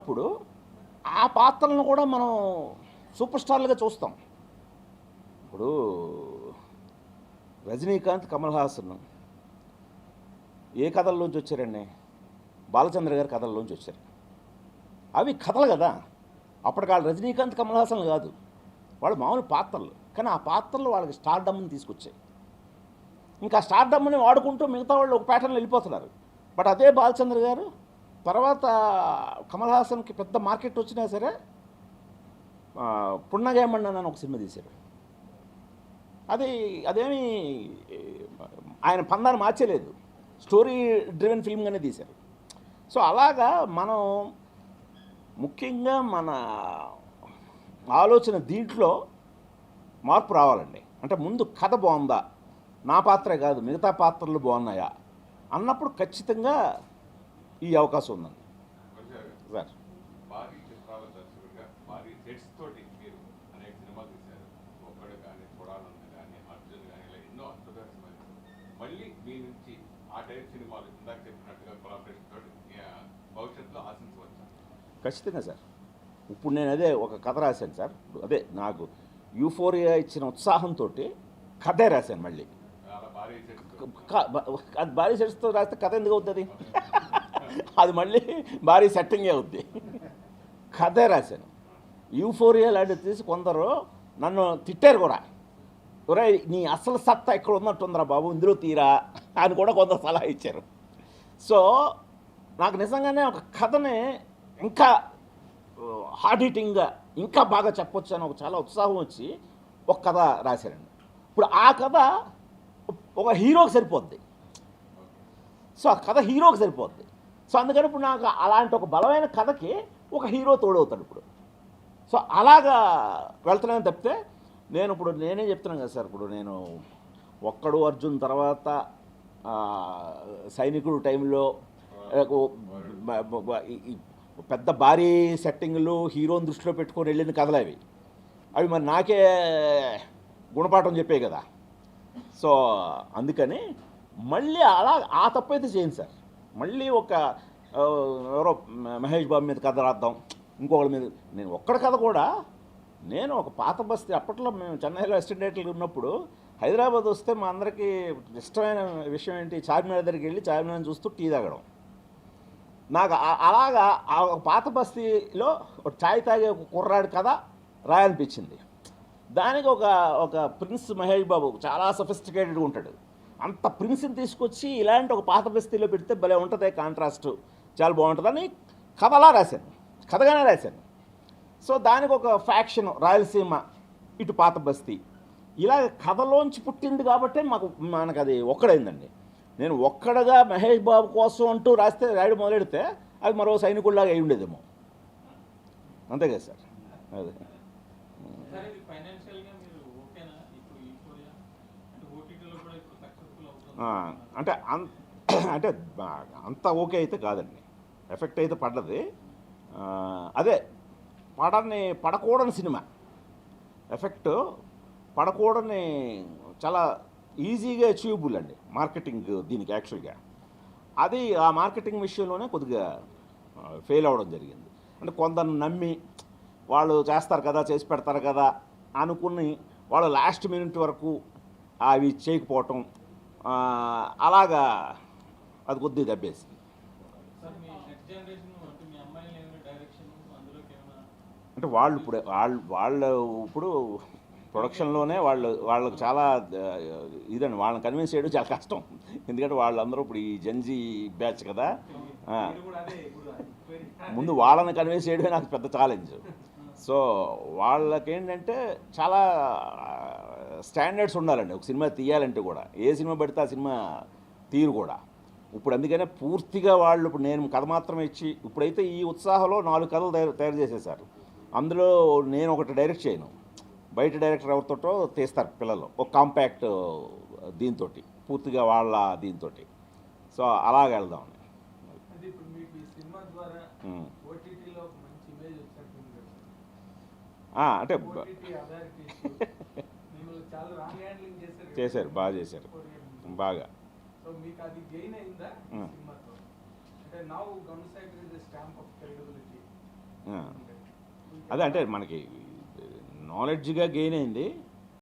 ఇప్పుడు ఆ పాత్రలను కూడా మనం సూపర్ స్టార్లుగా చూస్తాం. ఇప్పుడు రజనీకాంత్, కమల్ హాసన్ ఏ కథల్లోంచి వచ్చారండి? బాలచంద్ర గారి కథల్లోంచి వచ్చారు. అవి కథలు కదా. అప్పటికాళ్ళు రజనీకాంత్, కమల్ హాసన్ కాదు, వాళ్ళు మామూలు పాత్రలు. కానీ ఆ పాత్రలు వాళ్ళకి స్టార్డమ్ని తీసుకొచ్చాయి. ఇంకా స్టార్డమ్ని వాడుకుంటూ మిగతా వాళ్ళు ఒక ప్యాటర్న్లో వెళ్ళిపోతున్నారు. బట్ అదే బాలచంద్ర గారు తర్వాత కమల్ హాసన్కి పెద్ద మార్కెట్ వచ్చినా సరే పున్నగేమన్నా అని ఒక సినిమా తీశారు. అదేమి ఆయన పందాన్ని మార్చలేదు, స్టోరీ డ్రివెన్ ఫిల్మ్గానే తీశారు. సో అలాగా మనం ముఖ్యంగా మన ఆలోచన దీంట్లో మార్పు రావాలండి. అంటే ముందు కథ బాగుందా, నా పాత్రే కాదు మిగతా పాత్రలు బాగున్నాయా అన్నప్పుడు ఖచ్చితంగా ఈ అవకాశం ఉందండి. సార్ భారీ చిత్రాల దర్శకుడిగా భారీ సెట్స్ తోటి మీరు అనేక సినిమాలు తీశారు. ఒక్కడు కానీ, కొడాలంద కానీ, అర్జున్ కానీ, ఇలా ఎన్నో అద్భుతమైన సినిమాలు. మళ్ళీ మీ నుంచి ఆ టైప్ సినిమాలు ఇందాక చెప్పినట్టుగా కొలాబరేషన్ తోటి భవిష్యత్తులో ఆశించవచ్చు. ఖచ్చితంగా సార్. ఇప్పుడు నేను అదే ఒక కథ రాశాను సార్. అదే నాకు యూఫోరియా ఇచ్చిన ఉత్సాహంతో కథే రాశాను. మళ్ళీ అది భారీ సెట్స్తో రాస్తే కథ ఎందుకు అవుతుంది? అది మళ్ళీ భారీ సెట్టింగే అవుద్ది. కథే రాశాను. యూఫోరియా లాంటిది తీసి కొందరు నన్ను తిట్టారు కూడా. ఒరే నీ అసలు సత్తా ఎక్కడ ఉన్నట్టుందిరా బాబు, ఇందులో తీరా అని కూడా కొందరు సలహా ఇచ్చారు. సో నాకు నిజంగానే ఒక కథని ఇంకా హార్డ్ హిట్టింగ్గా ఇంకా బాగా చెప్పొచ్చు అని ఒక చాలా ఉత్సాహం వచ్చి ఒక కథ రాశారండి. ఇప్పుడు ఆ కథ ఒక హీరోకి సరిపోద్ది. సో ఆ కథ హీరోకి సరిపోద్ది. సో అందుకని ఇప్పుడు నాకు అలాంటి ఒక బలమైన కథకి ఒక హీరో తోడవుతాడు ఇప్పుడు. సో అలాగా వెళ్తున్నాను తప్పితే నేనే చెప్తున్నాను కదా సార్. ఇప్పుడు నేను ఒక్కడు, అర్జున్ తర్వాత సైనికుడు టైంలో పెద్ద భారీ సెట్టింగ్లు హీరోని దృష్టిలో పెట్టుకొని వెళ్ళిన కథలు అవి మరి నాకే గుణపాఠం చెప్పాయి కదా. సో అందుకని మళ్ళీ అలా ఆ తప్పైతే చేయండి సార్. మళ్ళీ ఒక ఎవరో మహేష్ బాబు మీద కథ రాద్దాం, ఇంకొకళ్ళ మీద. నేను ఒక్కడ కథ కూడా నేను ఒక పాత బస్తీ, అప్పట్లో మేము చెన్నైలో అసిస్టెంట్ ఉన్నప్పుడు హైదరాబాద్ వస్తే మా అందరికీ ఇష్టమైన విషయం ఏంటి, చార్మినార్ దగ్గరికి వెళ్ళి చార్మినార్ని చూస్తూ టీ తాగడం. నాకు అలాగా ఆ పాత బస్తీలో ఒక ఛాయ్ తాగే ఒక కుర్రాడి కథ రాయాలనిపించింది. దానికి ఒక ప్రిన్స్ మహేష్ బాబు చాలా సఫిస్టికేటెడ్గా ఉంటాడు. అంత ప్రిన్స్ని తీసుకొచ్చి ఇలాంటి ఒక పాత బస్తీలో పెడితే భలే ఉంటుంది, కాంట్రాస్ట్ చాలా బాగుంటుందని కథలా రాశాను, కథగానే రాశాను. సో దానికి ఒక ఫ్యాక్షన్ రాయలసీమ, ఇటు పాత బస్తీ, ఇలా కథలోంచి పుట్టింది కాబట్టి మనకు అది ఒక్కడైందండి. నేను ఒక్కడగా మహేష్ బాబు కోసం అంటూ రాయడం మొదలెడితే అది మరో సైనికుల్లాగా అయి ఉండేదేమో. అంతే కదా సార్. అదే అంటే అంటే అంత ఓకే అయితే కాదండి, ఎఫెక్ట్ అయితే పడ్డది. అదే పడకూడని సినిమా, ఎఫెక్ట్ పడకూడని, చాలా ఈజీగా అచీవబుల్ అండి మార్కెటింగ్ దీనికి. యాక్చువల్గా అది ఆ మార్కెటింగ్ విషయంలోనే కొద్దిగా ఫెయిల్ అవ్వడం జరిగింది. అంటే కొందరు నమ్మి వాళ్ళు చేస్తారు కదా, చేసి పెడతారు కదా అనుకుని వాళ్ళు లాస్ట్ మినిట్ వరకు అవి చేయకపోవటం, అలాగా అది కొద్దిగా దెబ్బేసింది. అంటే వాళ్ళు ఇప్పుడు ప్రొడక్షన్లోనే వాళ్ళకి చాలా ఇదండి, వాళ్ళని కన్విన్స్ చేయడం చాలా కష్టం. ఎందుకంటే వాళ్ళందరూ ఇప్పుడు ఈ జెన్జీ బ్యాచ్ కదా. ముందు వాళ్ళని కన్విన్స్ చేయడమే నాకు పెద్ద ఛాలెంజ్. సో వాళ్ళకేంటంటే చాలా స్టాండర్డ్స్ ఉండాలండి ఒక సినిమా తీయాలంటే కూడా. ఏ సినిమా పెడితే ఆ సినిమా తీరు కూడా. ఇప్పుడు అందుకనే పూర్తిగా వాళ్ళు ఇప్పుడు నేను కథ మాత్రమే ఇచ్చి, ఇప్పుడైతే ఈ ఉత్సాహంలో 4 కథలు తయారు చేసేసారు. అందులో నేను ఒకటి డైరెక్ట్ చేయను, బయట డైరెక్టర్ ఎవరితోటో తీస్తారు పిల్లలు, ఒక కాంపాక్ట్ దీంతో, పూర్తిగా వాళ్ళ దీంతో. సో అలాగ వెళ్దాం. అంటే చేశారు, బాగా చేశారు, బాగా. అంటే now Gunshot is a stamp of credibility. అదే అంటే మనకి నాలెడ్జ్గా గెయిన్ అయింది.